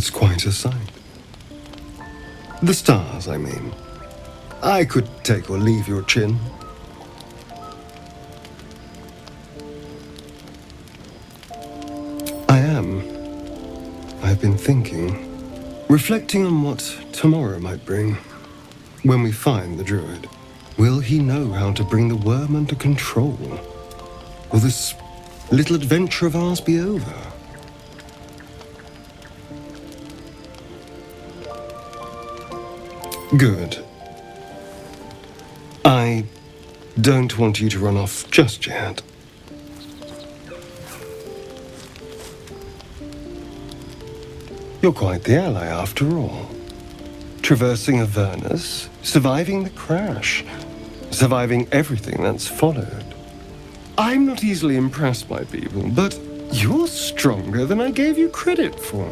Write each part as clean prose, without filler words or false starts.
It's quite a sight. The stars, I mean. I could take or leave your chin. I've been thinking, reflecting on what tomorrow might bring. When we find the druid, will he know how to bring the worm under control? Will this little adventure of ours be over? Good. I don't want you to run off just yet. You're quite the ally after all. Traversing Avernus, surviving the crash, surviving everything that's followed. I'm not easily impressed by people, but you're stronger than I gave you credit for.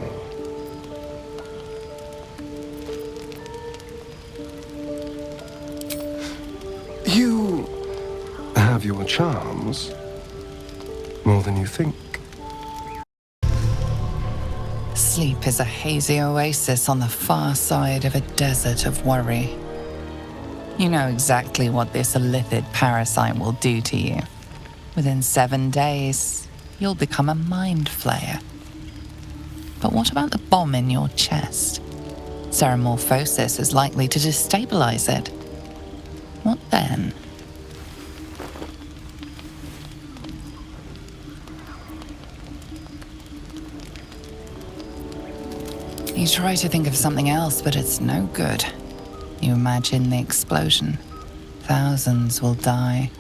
You have your charms, more than you think. Sleep is a hazy oasis on the far side of a desert of worry. You know exactly what this illithid parasite will do to you. Within 7 days, you'll become a mind flayer. But what about the bomb in your chest? Ceramorphosis is likely to destabilize it. What then? You try to think of something else, but it's no good. You imagine the explosion. Thousands will die.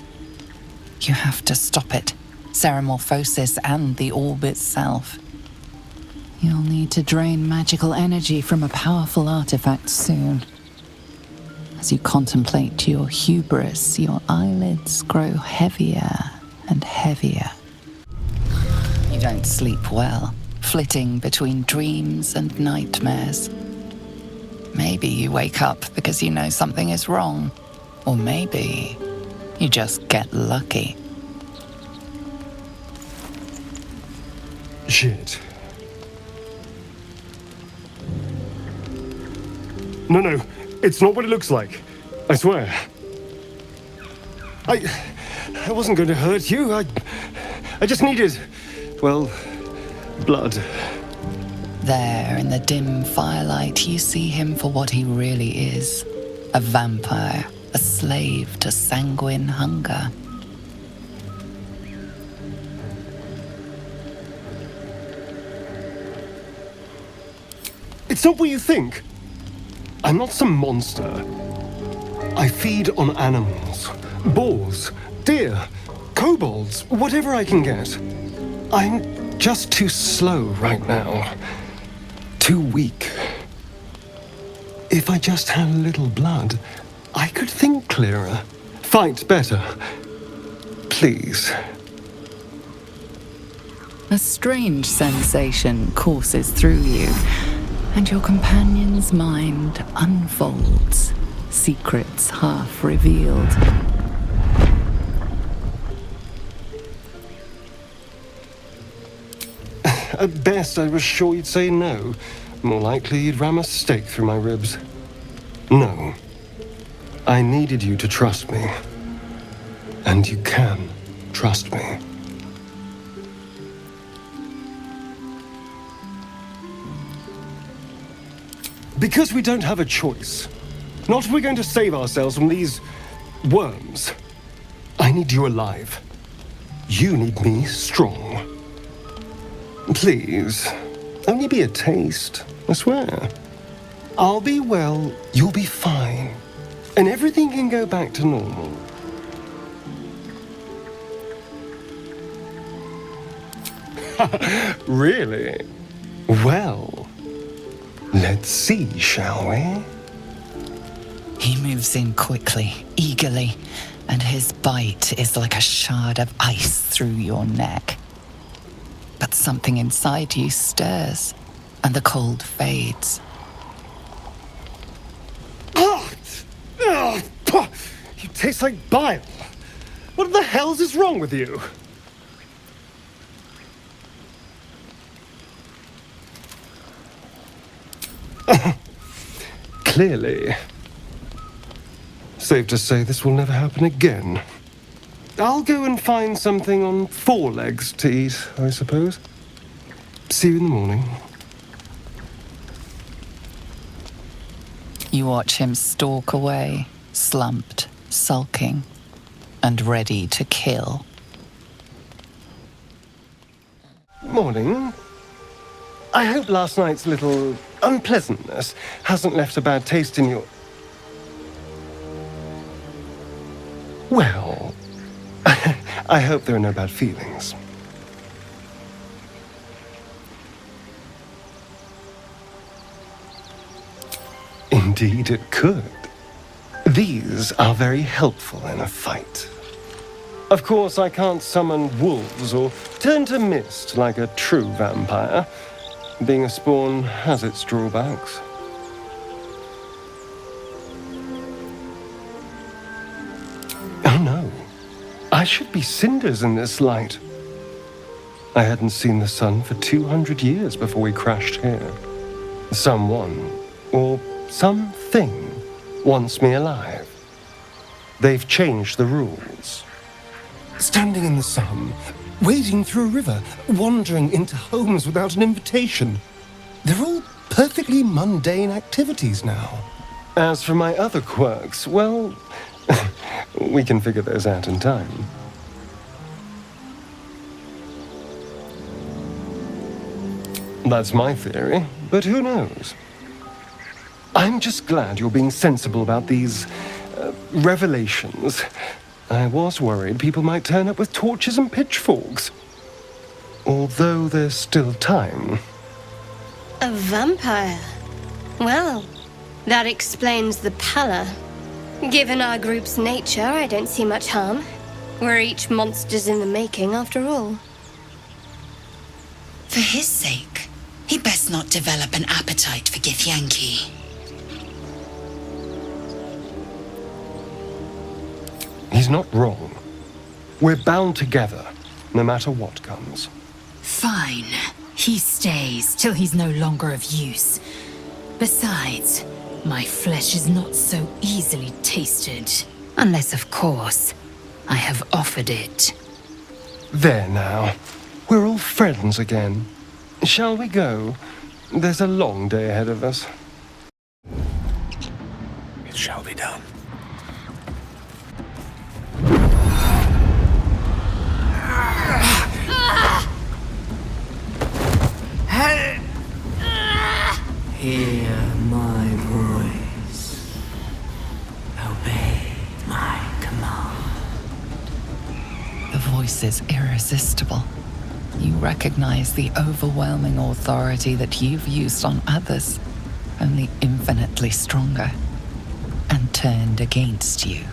You have to stop it. Ceramorphosis and the orb itself. You'll need to drain magical energy from a powerful artifact soon. As you contemplate your hubris, your eyelids grow heavier and heavier. You don't sleep well, flitting between dreams and nightmares. Maybe you wake up because you know something is wrong, or maybe you just get lucky. Shit. No, it's not what it looks like. I swear. I wasn't going to hurt you. I just needed, well, blood. There, in the dim firelight, you see him for what he really is. A vampire, a slave to sanguine hunger. It's not what you think. I'm not some monster. I feed on animals, boars, deer, kobolds, whatever I can get. I'm just too slow right now. Too weak. If I just had a little blood, I could think clearer, fight better. Please. A strange sensation courses through you, and your companion's mind unfolds, secrets half revealed. At best, I was sure you'd say no. More likely, you'd ram a stake through my ribs. No. I needed you to trust me. And you can trust me. Because we don't have a choice. Not if we're going to save ourselves from these worms. I need you alive. You need me strong. Please, only be a taste, I swear. I'll be well, you'll be fine, and everything can go back to normal. Really? Well, let's see, shall we? He moves in quickly, eagerly, and his bite is like a shard of ice through your neck. But something inside you stirs, and the cold fades. You taste like bile. What the hell's is wrong with you? Clearly. Safe to say this will never happen again. I'll go and find something on 4 legs to eat, I suppose. See you in the morning. You watch him stalk away, slumped, sulking, and ready to kill. Morning. I hope last night's little unpleasantness hasn't left a bad taste in your... Well, I hope there are no bad feelings. Indeed it could. These are very helpful in a fight. Of course, I can't summon wolves or turn to mist like a true vampire. Being a spawn has its drawbacks. Oh no. I should be cinders in this light. I hadn't seen the sun for 200 years before we crashed here. Someone, or something, wants me alive. They've changed the rules. Standing in the sun, wading through a river, wandering into homes without an invitation. They're all perfectly mundane activities now. As for my other quirks, well, we can figure those out in time. That's my theory, but who knows? I'm just glad you're being sensible about these revelations. I was worried people might turn up with torches and pitchforks. Although there's still time. A vampire? Well, that explains the pallor. Given our group's nature, I don't see much harm. We're each monsters in the making, after all. For his sake, he best not develop an appetite for Githyanki. He's not wrong. We're bound together, no matter what comes. Fine. He stays till he's no longer of use. Besides, my flesh is not so easily tasted. Unless, of course, I have offered it. There now. We're all friends again. Shall we go? There's a long day ahead of us. It shall be done. Hear my voice. Obey my command. The voice is irresistible. You recognize the overwhelming authority that you've used on others, only infinitely stronger, and turned against you.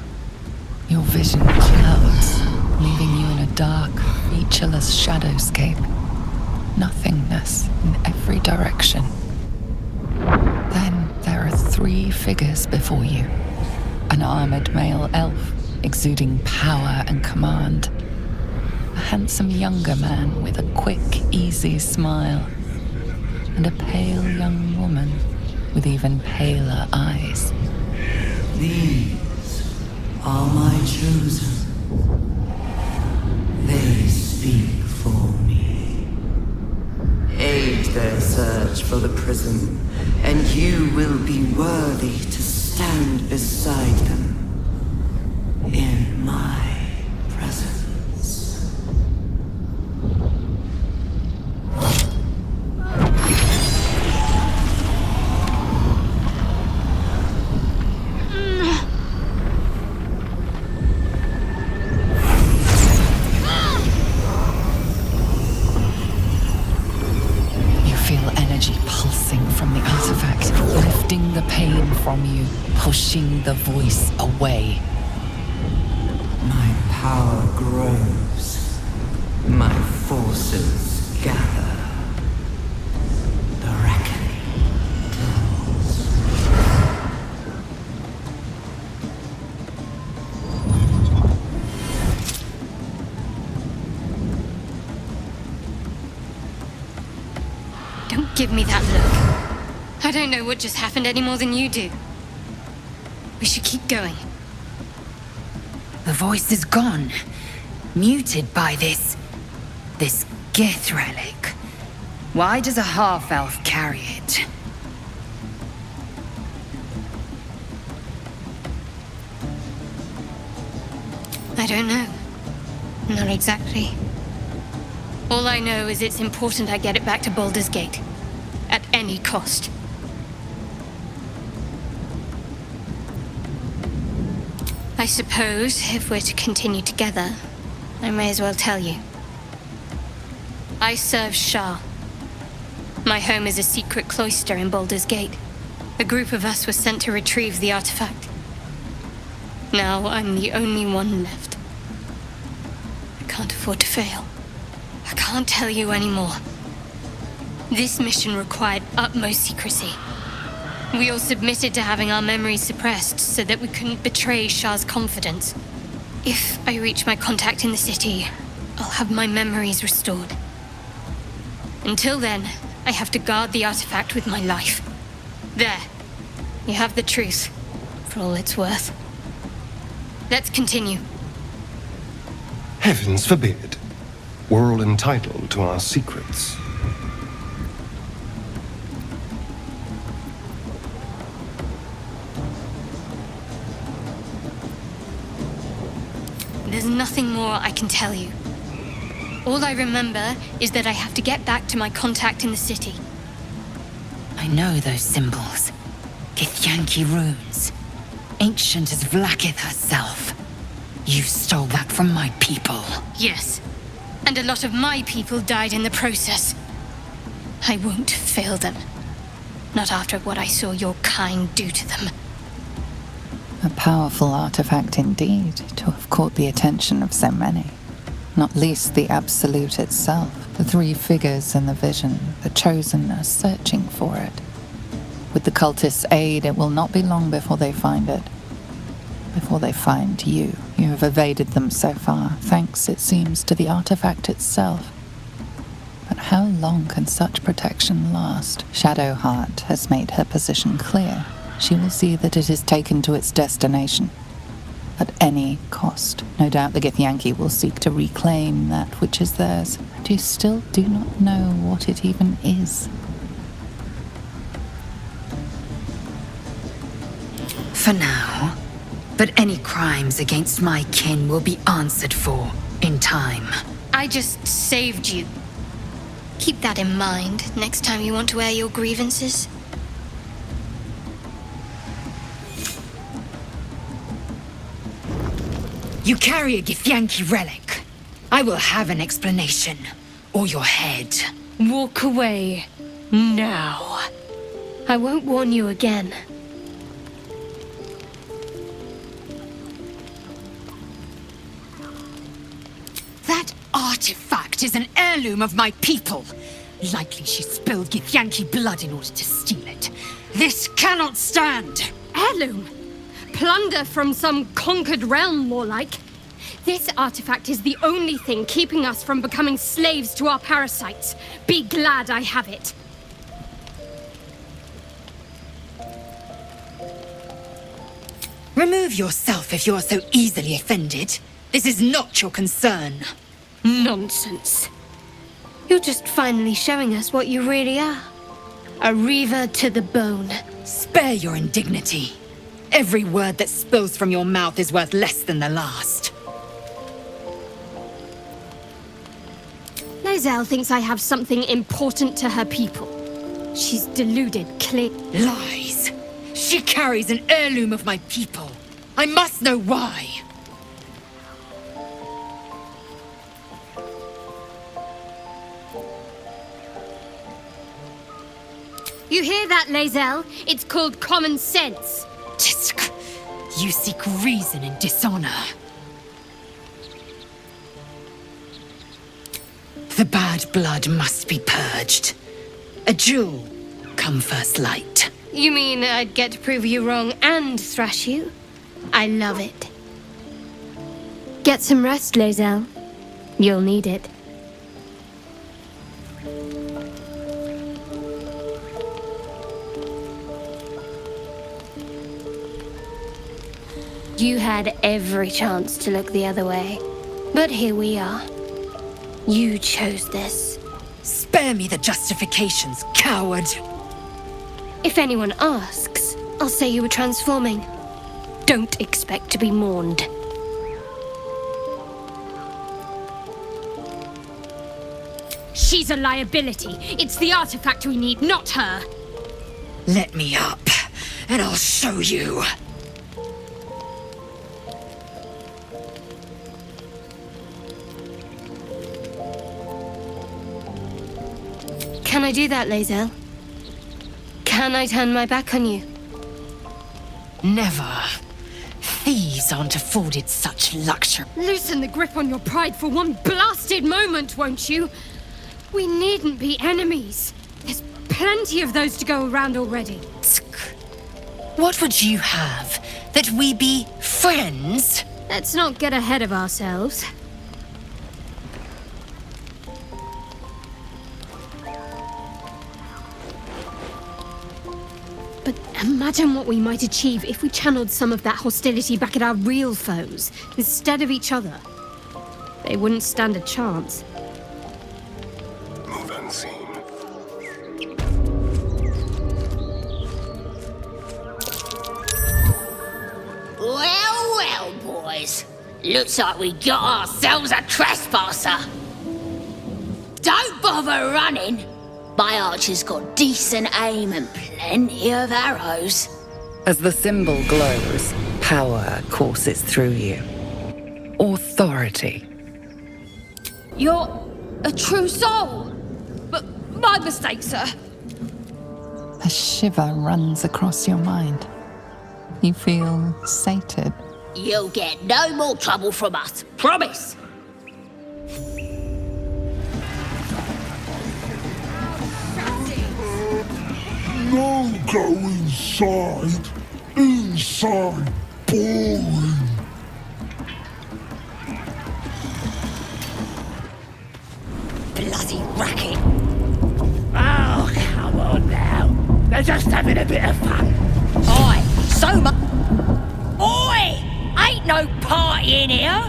Your vision clouds, leaving you in a dark, featureless shadowscape. Nothingness in every direction. Then there are 3 figures before you. An armored male elf, exuding power and command. A handsome younger man with a quick, easy smile. And a pale young woman with even paler eyes. These are my chosen. They speak for me. Aid their search for the prison, and you will be worthy to stand beside them in my presence. From you, pushing the voice away. My power grows. My forces gather. The reckoning dawns. Don't give me that look. I don't know what just happened any more than you do. We should keep going. The voice is gone. Muted by this Gith relic. Why does a half-elf carry it? I don't know. Not exactly. All I know is it's important I get it back to Baldur's Gate. At any cost. I suppose, if we're to continue together, I may as well tell you. I serve Shah. My home is a secret cloister in Baldur's Gate. A group of us was sent to retrieve the artifact. Now I'm the only one left. I can't afford to fail. I can't tell you anymore. This mission required utmost secrecy. We all submitted to having our memories suppressed so that we couldn't betray Shah's confidence. If I reach my contact in the city, I'll have my memories restored. Until then, I have to guard the artifact with my life. There. You have the truth, for all it's worth. Let's continue. Heavens forbid. We're all entitled to our secrets. There's nothing more I can tell you. All I remember is that I have to get back to my contact in the city. I know those symbols. Githyanki runes. Ancient as Vlaakith herself. You stole that from my people. Yes. And a lot of my people died in the process. I won't fail them. Not after what I saw your kind do to them. A powerful artifact indeed, to have caught the attention of so many. Not least the Absolute itself. The three figures in the vision, the Chosen, are searching for it. With the cultists' aid, it will not be long before they find it. Before they find you. You have evaded them so far, thanks, it seems, to the artifact itself. But how long can such protection last? Shadowheart has made her position clear. She will see that it is taken to its destination. At any cost. No doubt the Githyanki will seek to reclaim that which is theirs. But you still do not know what it even is. For now. But any crimes against my kin will be answered for in time. I just saved you. Keep that in mind next time you want to air your grievances. You carry a Githyanki relic. I will have an explanation. Or your head. Walk away. Now. I won't warn you again. That artifact is an heirloom of my people. Likely she spilled Githyanki blood in order to steal it. This cannot stand. Heirloom? Plunder from some conquered realm, more like. This artifact is the only thing keeping us from becoming slaves to our parasites. Be glad I have it. Remove yourself if you're so easily offended. This is not your concern. Nonsense. You're just finally showing us what you really are. A reaver to the bone. Spare your indignity. Every word that spills from your mouth is worth less than the last. Lae'zel thinks I have something important to her people. She's deluded, clear. Lies. She carries an heirloom of my people. I must know why. You hear that, Lae'zel? It's called common sense. Tisk. You seek reason in dishonor. The bad blood must be purged. A jewel, come first light. You mean I'd get to prove you wrong and thrash you? I love it. Get some rest, Lae'zel. You'll need it. You had every chance to look the other way. But here we are. You chose this. Spare me the justifications, coward! If anyone asks, I'll say you were transforming. Don't expect to be mourned. She's a liability. It's the artifact we need, not her. Let me up, and I'll show you. Can I do that, Lae'zel? Can I turn my back on you? Never. Thieves aren't afforded such luxury. Loosen the grip on your pride for one blasted moment, won't you? We needn't be enemies. There's plenty of those to go around already. What would you have? That we be friends? Let's not get ahead of ourselves. But imagine what we might achieve if we channeled some of that hostility back at our real foes, instead of each other. They wouldn't stand a chance. Move unseen. Well, boys. Looks like we got ourselves a trespasser. Don't bother running. My archer's got decent aim and plenty of arrows. As the symbol glows, power courses through you. Authority. You're a true soul. But my mistake, sir. A shiver runs across your mind. You feel sated. You'll get no more trouble from us, promise. No, go inside. Inside. Boring. Bloody racket. Oh, come on now. They're just having a bit of fun. Oi, so much. Oi! Ain't no party in here.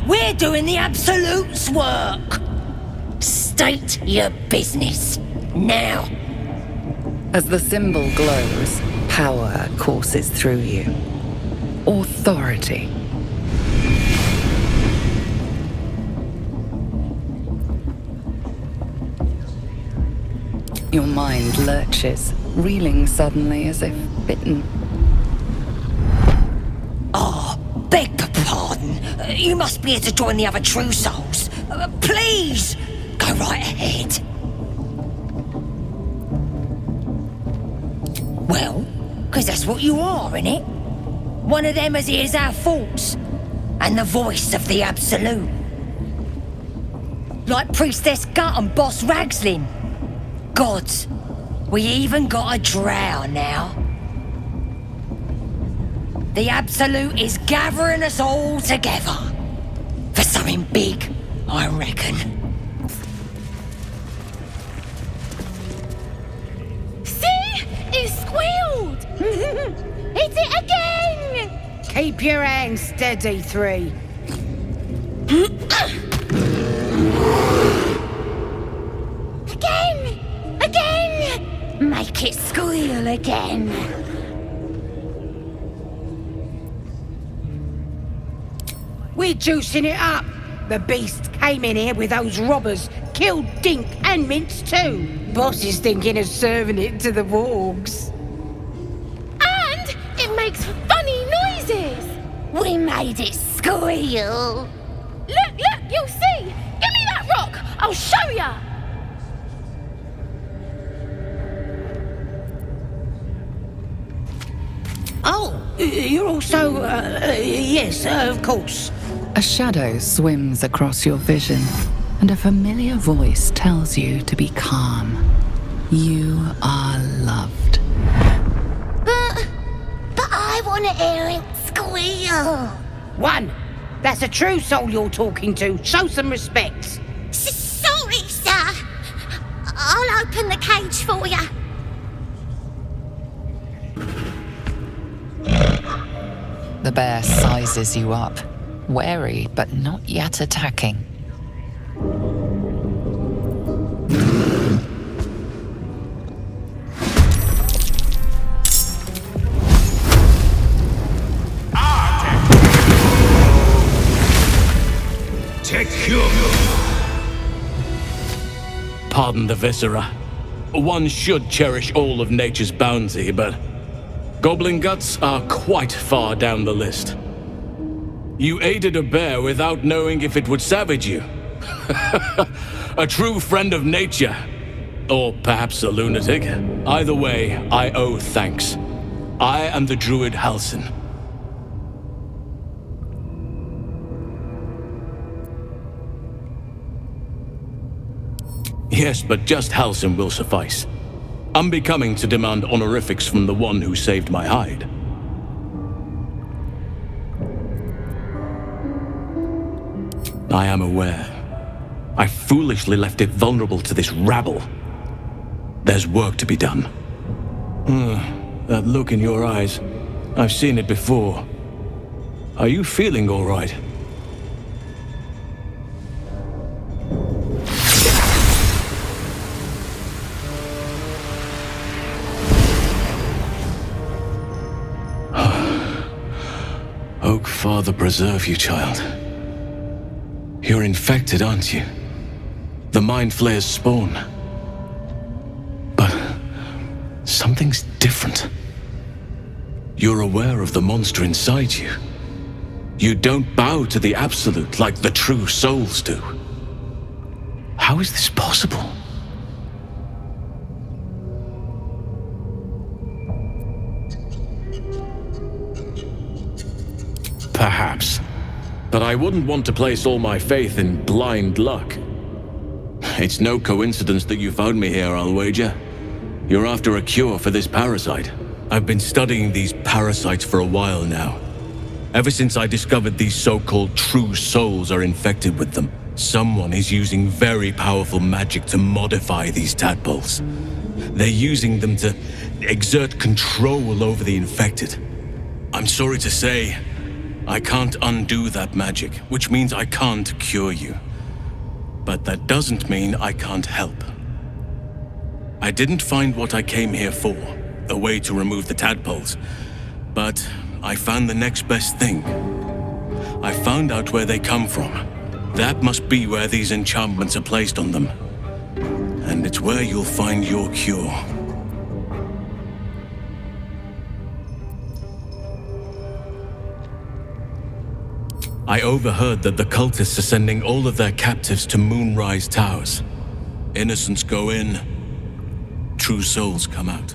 We're doing the Absolute's work. State your business. Now. As the symbol glows, power courses through you. Authority. Your mind lurches, reeling suddenly as if bitten. Oh, beg your pardon. You must be here to join the other true souls. Please, go right ahead. Well, because that's what you are, innit? One of them as hears our thoughts. And the voice of the Absolute. Like Priestess Gut and Boss Ragslin. Gods, we even got a drow now. The Absolute is gathering us all together. For something big, I reckon. See? It squealed! Hit it again! Keep your hands steady, 3. Again! Make it squeal again. We're juicing it up. The beast came in here with those robbers, killed Dink and Mince too. Boss is thinking of serving it to the wargs. And it makes funny noises! We made it squeal. Look, you'll see! Give me that rock! I'll show ya! Oh, you're also, yes, of course. A shadow swims across your vision, and a familiar voice tells you to be calm. You are loved. But I want to hear it squeal. 1. That's a true soul you're talking to. Show some respect. Sorry, sir. I'll open the cage for you. The bear sizes you up, wary but not yet attacking. Pardon the viscera. One should cherish all of nature's bounty, but goblin guts are quite far down the list. You aided a bear without knowing if it would savage you. A true friend of nature. Or perhaps a lunatic. Either way, I owe thanks. I am the druid Halsin. Yes, but just Halsin will suffice. Unbecoming to demand honorifics from the one who saved my hide. I am aware. I foolishly left it vulnerable to this rabble. There's work to be done. That look in your eyes. I've seen it before. Are you feeling all right? Oak Father preserve you, child. You're infected, aren't you? The Mind Flayer's spawn. But something's different. You're aware of the monster inside you. You don't bow to the Absolute like the true souls do. How is this possible? Perhaps. But I wouldn't want to place all my faith in blind luck. It's no coincidence that you found me here, I'll wager. You're after a cure for this parasite. I've been studying these parasites for a while now. Ever since I discovered these so-called true souls are infected with them, someone is using very powerful magic to modify these tadpoles. They're using them to exert control over the infected. I'm sorry to say, I can't undo that magic, which means I can't cure you. But that doesn't mean I can't help. I didn't find what I came here for, a way to remove the tadpoles, but I found the next best thing. I found out where they come from. That must be where these enchantments are placed on them. And it's where you'll find your cure. I overheard that the cultists are sending all of their captives to Moonrise Towers. Innocents go in, true souls come out.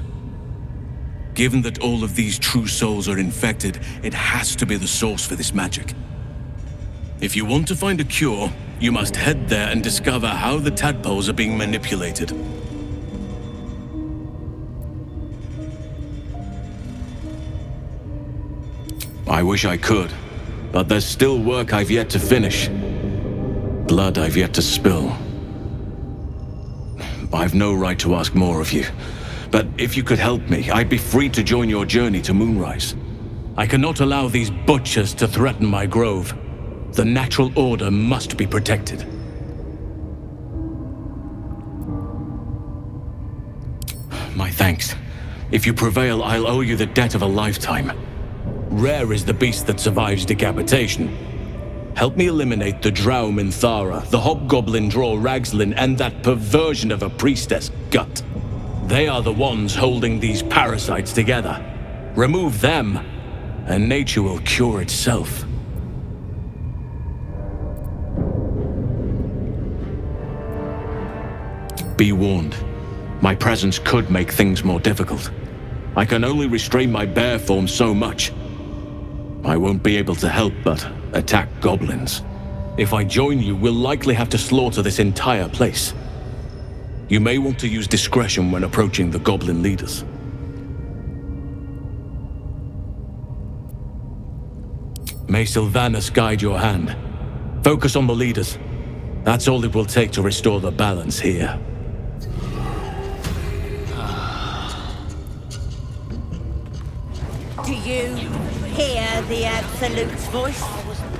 Given that all of these true souls are infected, it has to be the source for this magic. If you want to find a cure, you must head there and discover how the tadpoles are being manipulated. I wish I could. But there's still work I've yet to finish. Blood I've yet to spill. I've no right to ask more of you. But if you could help me, I'd be free to join your journey to Moonrise. I cannot allow these butchers to threaten my grove. The natural order must be protected. My thanks. If you prevail, I'll owe you the debt of a lifetime. Rare is the beast that survives decapitation. Help me eliminate the Drow Minthara, the Hobgoblin Draw Ragslin, and that perversion of a priestess, Gut. They are the ones holding these parasites together. Remove them, and nature will cure itself. Be warned. My presence could make things more difficult. I can only restrain my bear form so much. I won't be able to help but attack goblins. If I join you, we'll likely have to slaughter this entire place. You may want to use discretion when approaching the goblin leaders. May Sylvanas guide your hand. Focus on the leaders. That's all it will take to restore the balance here. Do you hear the Absolute's voice?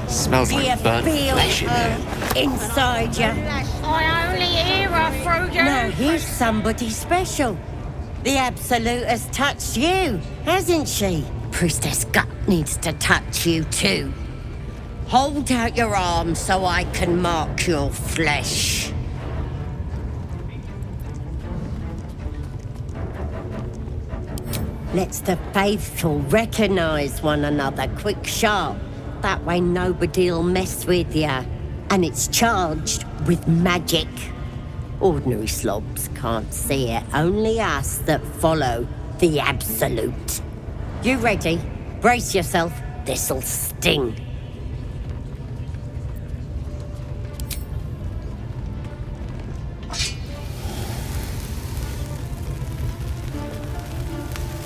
Smells Do you like burnt feel flesh in here. her inside you? I only hear her through you. No, here's somebody special. The Absolute has touched you, hasn't she? Priestess Gut needs to touch you too. Hold out your arm so I can mark your flesh. Let's the faithful recognize one another quick sharp. That way nobody'll mess with ya. And it's charged with magic. Ordinary slobs can't see it, only us that follow the Absolute. You ready? Brace yourself, this'll sting.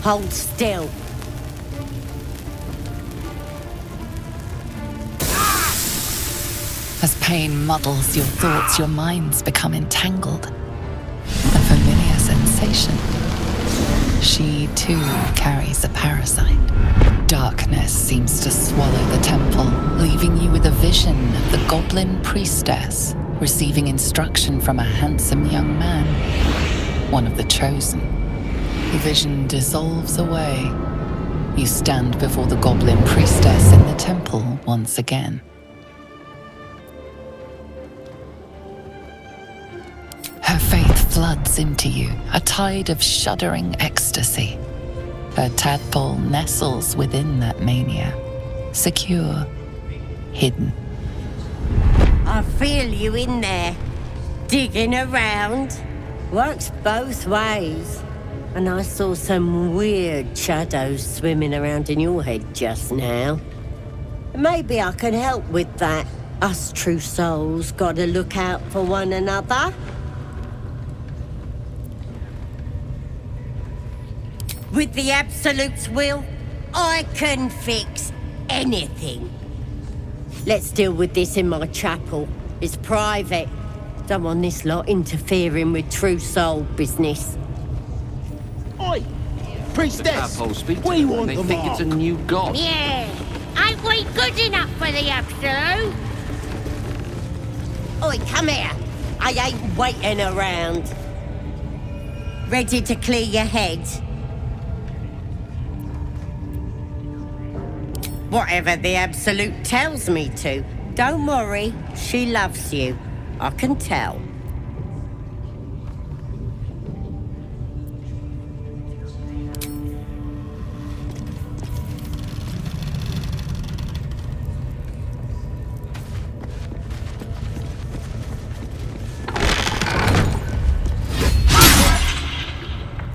Hold still. As pain muddles your thoughts, your minds become entangled. A familiar sensation. She too carries a parasite. Darkness seems to swallow the temple, leaving you with a vision of the goblin priestess receiving instruction from a handsome young man, one of the chosen. The vision dissolves away. You stand before the goblin priestess in the temple once again. Her faith floods into you, a tide of shuddering ecstasy. Her tadpole nestles within that mania, secure, hidden. I feel you in there, digging around. Works both ways. And I saw some weird shadows swimming around in your head just now. Maybe I can help with that. Us true souls gotta look out for one another. With the Absolute's will, I can fix anything. Let's deal with this in my chapel. It's private. Don't want this lot interfering with true soul business. Oi! Priestess! Speak We to want they the think mark. it's a new god. Yeah. Ain't we good enough for the Absolute? Oi, come here. I ain't waiting around. Ready to clear your head? Whatever the Absolute tells me to. Don't worry, she loves you. I can tell.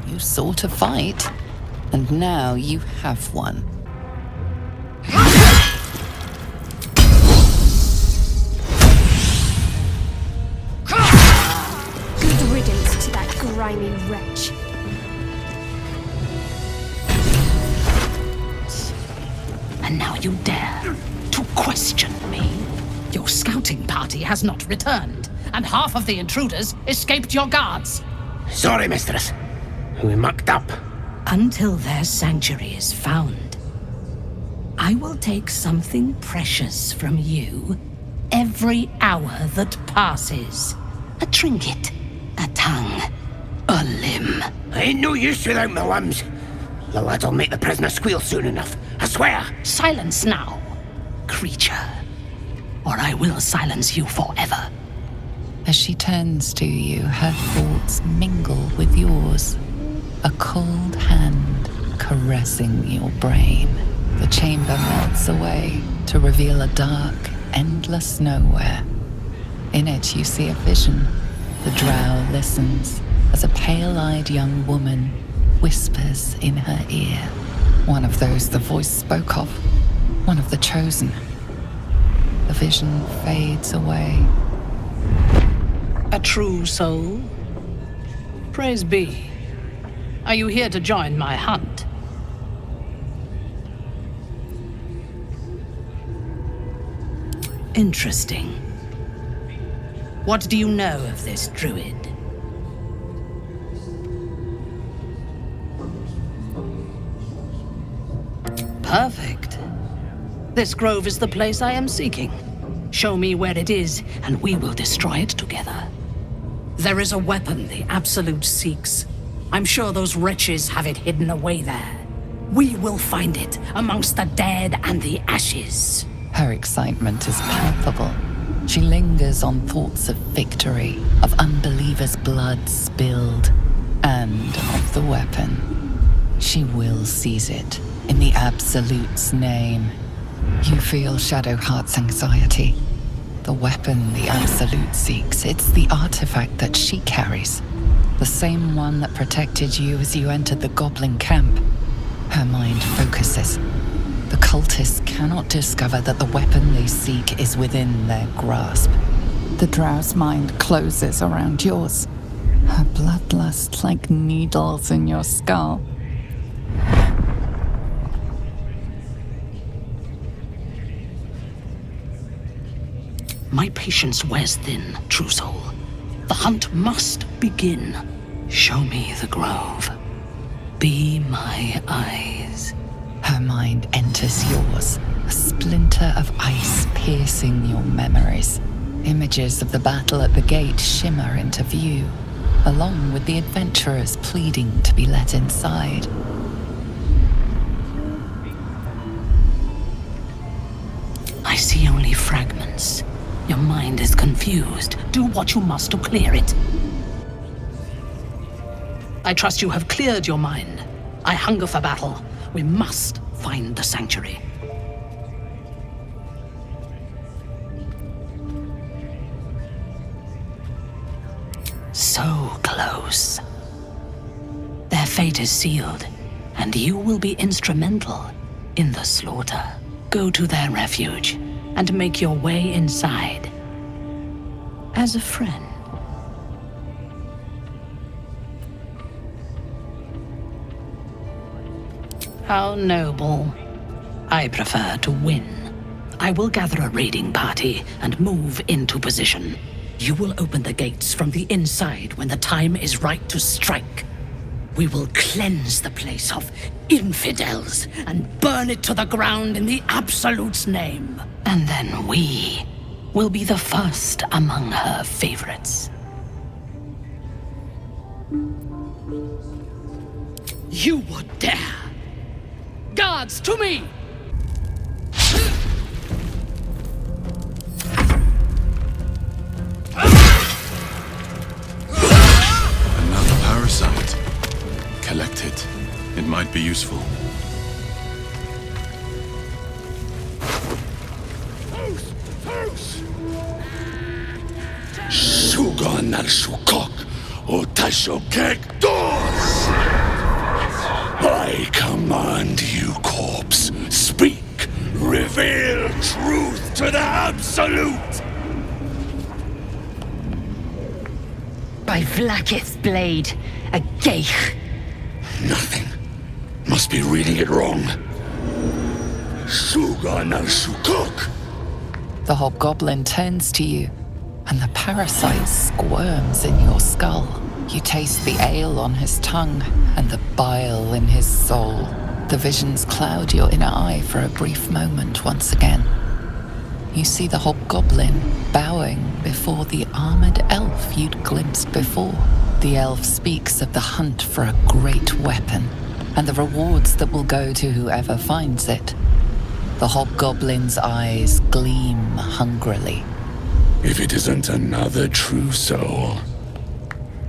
You sought a fight, and now you have one. Good riddance to that grimy wretch. And now you dare to question me. Your scouting party has not returned, and half of the intruders escaped your guards. Sorry, mistress. We mucked up. Until their sanctuary is found, I will take something precious from you every hour that passes. A trinket, a tongue, a limb. I ain't no use without my limbs. The lad'll make the prisoner squeal soon enough. I swear. Silence now, creature, or I will silence you forever. As she turns to you, her thoughts mingle with yours. A cold hand caressing your brain. The chamber melts away to reveal a dark, endless nowhere. In it, you see a vision. The drow listens as a pale-eyed young woman whispers in her ear. One of those the voice spoke of. One of the chosen. The vision fades away. A true soul? Praise be. Are you here to join my hunt? Interesting. What do you know of this druid? Perfect. This grove is the place I am seeking. Show me where it is, and we will destroy it together. There is a weapon the Absolute seeks. I'm sure those wretches have it hidden away there. We will find it amongst the dead and the ashes. Her excitement is palpable. She lingers on thoughts of victory, of unbelievers' blood spilled, and of the weapon. She will seize it, in the Absolute's name. You feel Shadowheart's anxiety. The weapon the Absolute seeks, it's the artifact that she carries. The same one that protected you as you entered the Goblin camp. Her mind focuses. The cultists cannot discover that the weapon they seek is within their grasp. The Drow's mind closes around yours. Her bloodlust like needles in your skull. My patience wears thin, true soul. The hunt must begin. Show me the grove. Be my eyes. Her mind enters yours, a splinter of ice piercing your memories. Images of the battle at the gate shimmer into view, along with the adventurers pleading to be let inside. I see only fragments. Your mind is confused. Do what you must to clear it. I trust you have cleared your mind. I hunger for battle. We must find the sanctuary. So close. Their fate is sealed, and you will be instrumental in the slaughter. Go to their refuge and make your way inside. As a friend. How noble. I prefer to win. I will gather a raiding party and move into position. You will open the gates from the inside when the time is right to strike. We will cleanse the place of infidels and burn it to the ground in the Absolute's name. And then we will be the first among her favorites. You would dare! Guards, to me! Another parasite. Collect it. It might be useful. Sugan al Shukok, Otashokek Dos! I command you, corpse. Speak. Reveal truth to the Absolute. By Vlaakith's blade, a geich. Nothing. Must be reading it wrong. Sugan al Shukok. The hobgoblin turns to you, and the parasite squirms in your skull. You taste the ale on his tongue and the bile in his soul. The visions cloud your inner eye for a brief moment once again. You see the hobgoblin bowing before the armored elf you'd glimpsed before. The elf speaks of the hunt for a great weapon and the rewards that will go to whoever finds it. The hobgoblin's eyes gleam hungrily. If it isn't another true soul.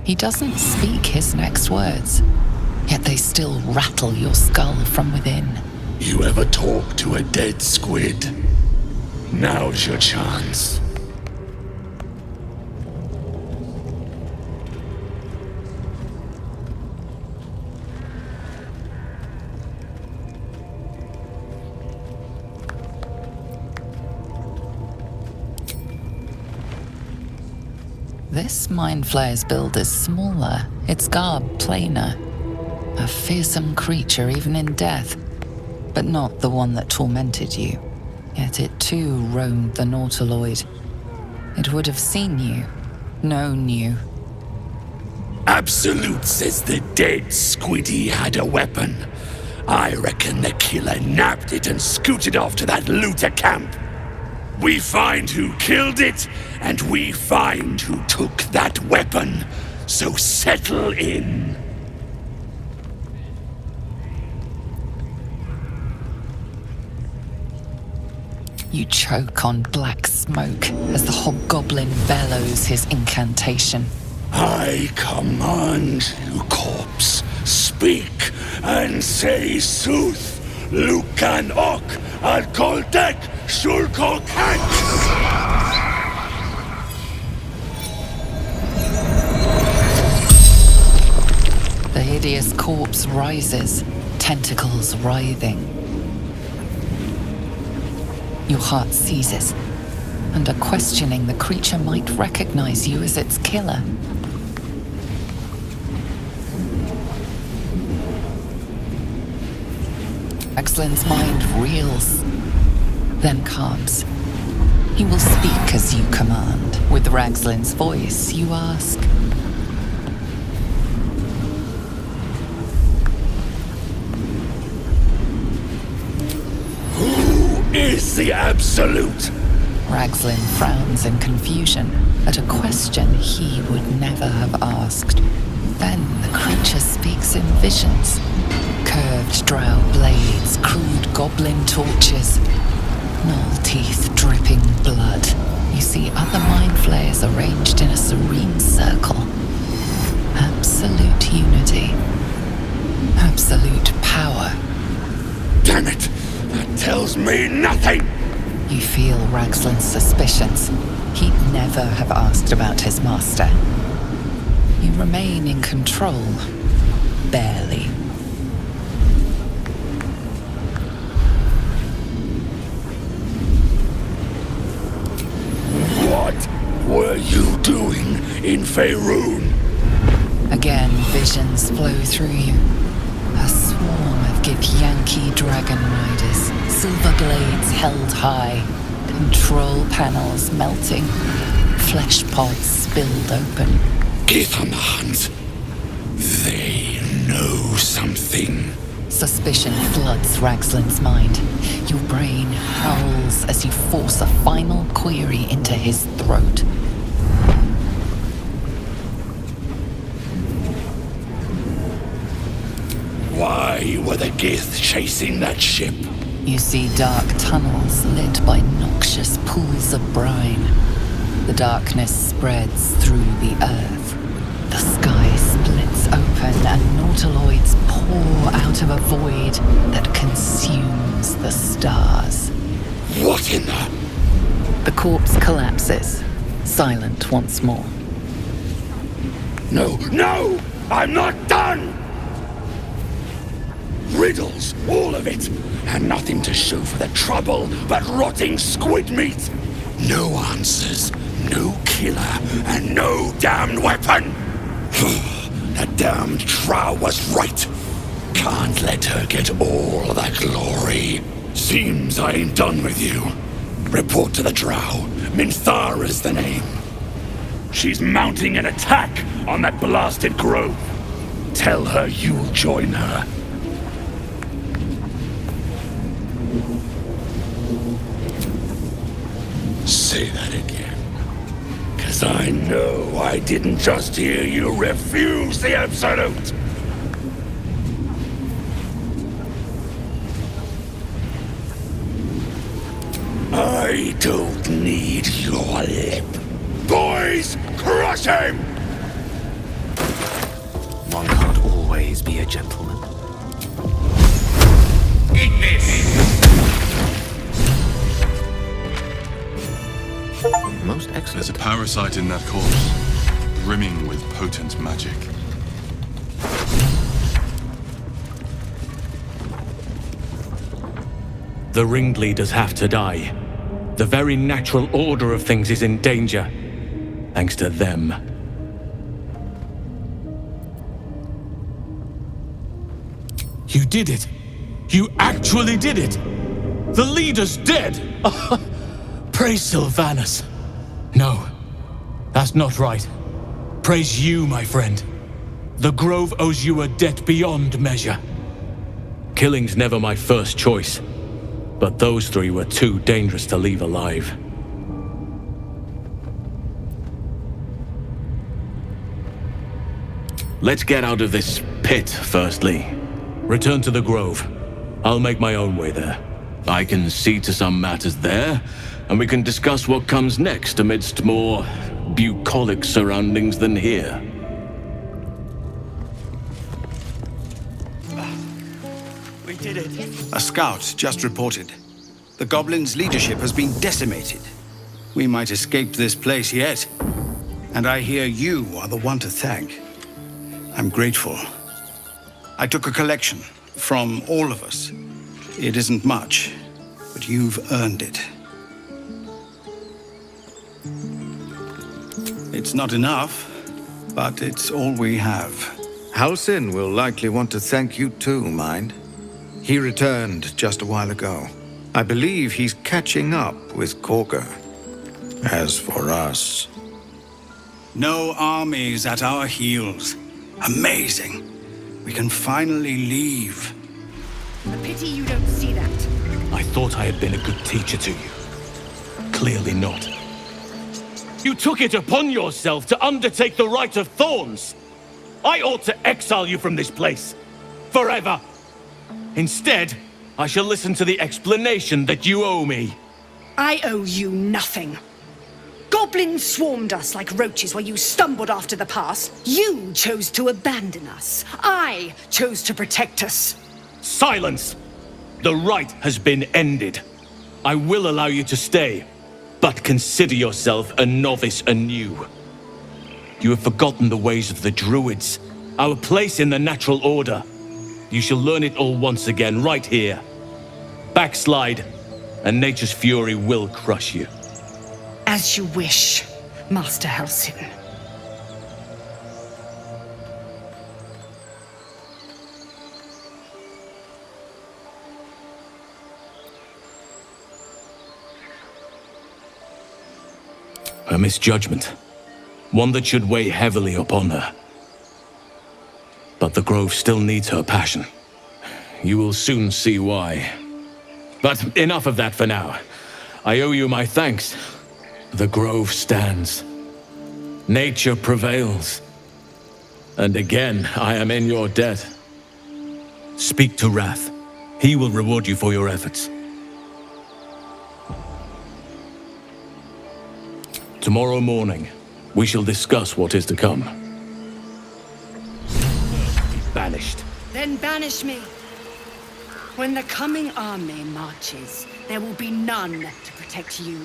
He doesn't speak his next words, yet they still rattle your skull from within. You ever talk to a dead squid? Now's your chance. This Mind Flayer's build is smaller, its garb plainer. A fearsome creature even in death, but not the one that tormented you. Yet it too roamed the Nautiloid. It would have seen you, known you. Absolute says the dead squiddy had a weapon. I reckon the killer nabbed it and scooted off to that looter camp. We find who killed it, and we find who took that weapon. So settle in. You choke on black smoke as the hobgoblin bellows his incantation. I command you, corpse, speak and say sooth. Lucan ok al koldek shulko kek. The hideous corpse rises, tentacles writhing. Your heart seizes. Under questioning, the creature might recognize you as its killer. Ragzlin's mind reels, then calms. He will speak as you command. With Ragzlin's voice, you ask, Is the Absolute? Ragzlin frowns in confusion at a question he would never have asked. Then the creature speaks in visions. Curved drow blades, crude goblin torches, gnoll teeth dripping blood. You see other mind flayers arranged in a serene circle. Absolute unity. Absolute power. Damn it! That tells me nothing! You feel Ragzlin's suspicions. He'd never have asked about his master. You remain in control. Barely. What were you doing in Faerun? Again, visions flow through you. A swarm of Githyanki dragon riders, silver blades held high, control panels melting, flesh pods spilled open. Githyanki. They know something. Suspicion floods Ragzlin's mind. Your brain howls as you force a final query into his throat. Why were the Gith chasing that ship? You see dark tunnels lit by noxious pools of brine. The darkness spreads through the earth. The sky splits open and nautiloids pour out of a void that consumes the stars. What in the... The corpse collapses, silent once more. No, no! I'm not done! Riddles, all of it, and nothing to show for the trouble but rotting squid meat. No answers, no killer, and no damned weapon. That damned Drow was right. Can't let her get all the glory. Seems I ain't done with you. Report to the Drow. Minthara's the name. She's mounting an attack on that blasted grove. Tell her you'll join her. Say that again. 'Cause I know I didn't just hear you refuse the Absolute. I don't need your lip. Boys, crush him! One can't always be a gentleman. Eat this! Most excellent. There's a parasite in that corpse, brimming with potent magic. The ringleaders have to die. The very natural order of things is in danger, thanks to them. You did it! You actually did it! The leader's dead! Praise Sylvanus. No, that's not right. Praise you, my friend. The Grove owes you a debt beyond measure. Killing's never my first choice, but those three were too dangerous to leave alive. Let's get out of this pit, firstly. Return to the Grove. I'll make my own way there. I can see to some matters there, and we can discuss what comes next amidst more bucolic surroundings than here. We did it. A scout just reported. The goblins' leadership has been decimated. We might escape this place yet. And I hear you are the one to thank. I'm grateful. I took a collection from all of us. It isn't much, but you've earned it. It's not enough, but it's all we have. Halsin will likely want to thank you too, mind. He returned just a while ago. I believe he's catching up with Korga. As for us... No armies at our heels. Amazing. We can finally leave. A pity you don't see that. I thought I had been a good teacher to you. Clearly not. You took it upon yourself to undertake the Rite of Thorns. I ought to exile you from this place. Forever. Instead, I shall listen to the explanation that you owe me. I owe you nothing. Goblins swarmed us like roaches while you stumbled after the pass. You chose to abandon us. I chose to protect us. Silence! The rite has been ended. I will allow you to stay, but consider yourself a novice anew. You have forgotten the ways of the Druids, our place in the natural order. You shall learn it all once again, right here. Backslide, and nature's fury will crush you. As you wish, Master Halsin. A misjudgment. One that should weigh heavily upon her. But the Grove still needs her passion. You will soon see why. But enough of that for now. I owe you my thanks. The Grove stands. Nature prevails. And again, I am in your debt. Speak to Wrath. He will reward you for your efforts. Tomorrow morning, we shall discuss what is to come. Be banished. Then banish me. When the coming army marches, there will be none to protect you.